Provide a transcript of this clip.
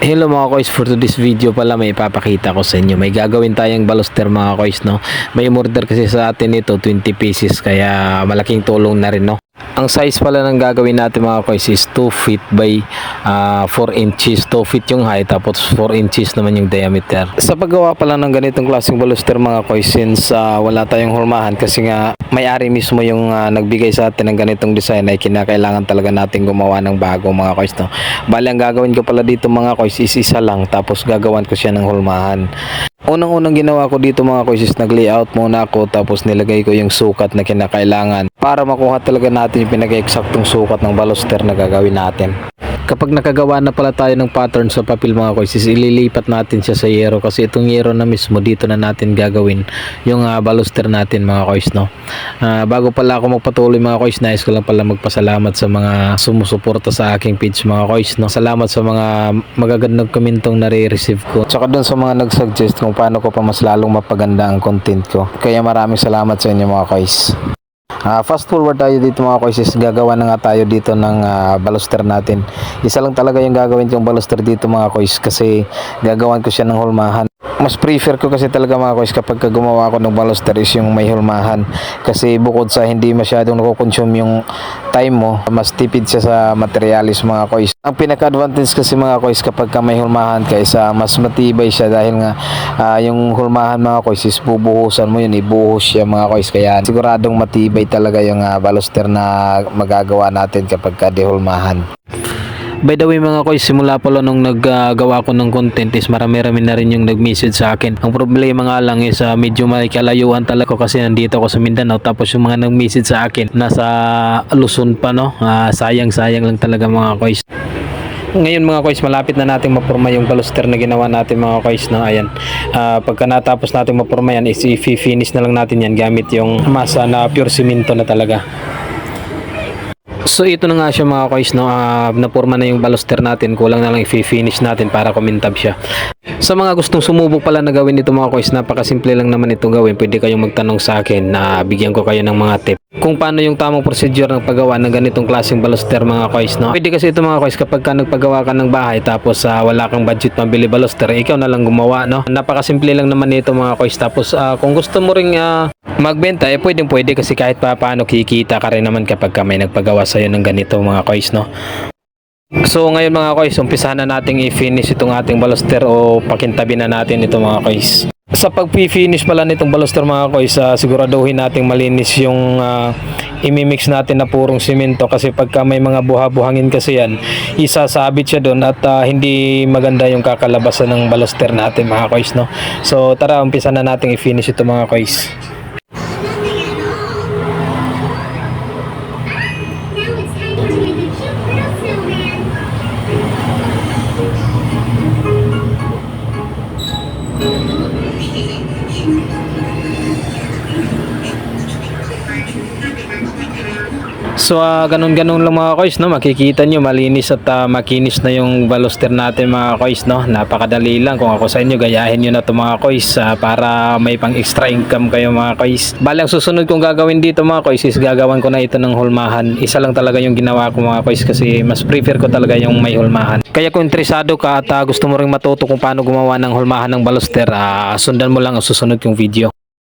Hello mga kois, for today's video pala may ipapakita ko sa inyo. May gagawin tayong baluster mga kois, no. May order kasi sa atin ito 20 pieces, kaya malaking tulong na rin, no. Ang size pala ng gagawin natin mga kois is 2 feet by 4 inches. 2 feet yung height, tapos 4 inches naman yung diameter. Sa paggawa pala ng ganitong klaseng baluster mga kois, since wala tayong hulmahan, kasi nga may-ari mismo yung nagbigay sa atin ng ganitong design, ay kinakailangan talaga natin gumawa ng bago mga kois, no. Bali ang gagawin ko pala dito mga kois is isa lang, tapos gagawan ko siya ng hulmahan. Unang-unang ginawa ko dito mga kois is nag-layout muna ako, tapos nilagay ko yung sukat na kinakailangan para makuha talaga natin yung pinaka-eksaktong sukat ng baluster na gagawin natin. Kapag nakagawa na pala tayo ng pattern sa papel mga kois, is ililipat natin siya sa yero, kasi itong yero na mismo dito na natin gagawin yung baluster natin mga kois, no. Bago pala ako magpatuloy mga kois, nais ko lang pala magpasalamat sa mga sumusuporta sa aking page mga kois, no. Salamat sa mga magagandang komentong nare-receive ko, tsaka dun sa mga nag-suggest kung paano ko pa mas lalong mapaganda ang content ko. Kaya maraming salamat sa inyo mga kois. Fast forward tayo dito mga kois, is gagawa na nga tayo dito ng baluster natin. Isa lang talaga yung gagawin kong baluster dito mga kois, kasi gagawan ko siya ng hulmahan. Mas prefer ko kasi talaga mga kois kapag gumawa ako ng baluster is yung may hulmahan, kasi bukod sa hindi masyadong nakukonsume yung time mo, mas tipid siya sa materialis mga kois. Ang pinaka-advantage kasi mga kois kapag may hulmahan ka is mas matibay siya, dahil nga yung hulmahan mga kois is bubuhusan mo yun, ibuhos siya mga kois, kaya siguradong matibay talaga yung baluster na magagawa natin kapag dehulmahan. By the way mga kois, simula pala nung naggawa ko ng content is marami-rami na rin yung nag-message sa akin. Ang problema nga lang is medyo may kalayuan talaga, kasi nandito ako sa Mindanao, tapos yung mga nag-message sa akin nasa Luzon pa, no. Sayang lang talaga mga kois. Ngayon mga kois, malapit na nating mapurma yung baluster na ginawa natin mga kois, no. Ayan, pagka natapos natin mapurma yan is i-finish na lang natin yan gamit yung masa na pure simento na talaga. So ito na nga siya mga kois, no. Napurma na yung baluster natin, kulang na lang i-finish natin para kumintab siya. Sa mga gustong sumubok pala na gawin ito mga kois, napakasimple lang naman ito gawin. Pwede kayong magtanong sa akin, na bigyan ko kayo ng mga tip kung paano yung tamang procedure ng paggawa ng ganitong klaseng baluster mga kois, no. Pwede kasi ito mga kois kapag nagpagawa ka ng bahay, tapos wala kang budget pambili baluster, ikaw na lang gumawa, no. Napakasimple lang naman nito mga kois. Tapos kung gusto mo ring magbenta, pwede, kasi kahit paano kikita ka rin naman kapag may nagpagawa sa'yo ng ganito mga kois, no. So ngayon mga kois, umpisahan na nating i-finish itong ating baluster, o pakintabi na natin ito mga kois. Sa pag-finish pala nitong baluster mga kois, siguraduhin nating malinis yung imimix natin na purong simento, kasi pagka may mga buha-buhangin kasi yan, isasabit siya doon, at hindi maganda yung kakalabasan ng baluster natin mga kois, no. So tara, umpisa na nating i-finish ito mga kois. So ganun-ganun lang mga kois, no. Makikita nyo malinis at makinis na yung baluster natin mga kois, no. Napakadali lang. Kung ako sa inyo, gayahin nyo na to mga kois, para may pang extra income kayo mga kois. Bali ang susunod kong gagawin dito mga kois is gagawan ko na ito ng hulmahan. Isa lang talaga yung ginawa ko mga kois, kasi mas prefer ko talaga yung may hulmahan. Kaya kung interesado ka at gusto mo ring matuto kung paano gumawa ng hulmahan ng baluster, sundan mo lang ang susunod kong video.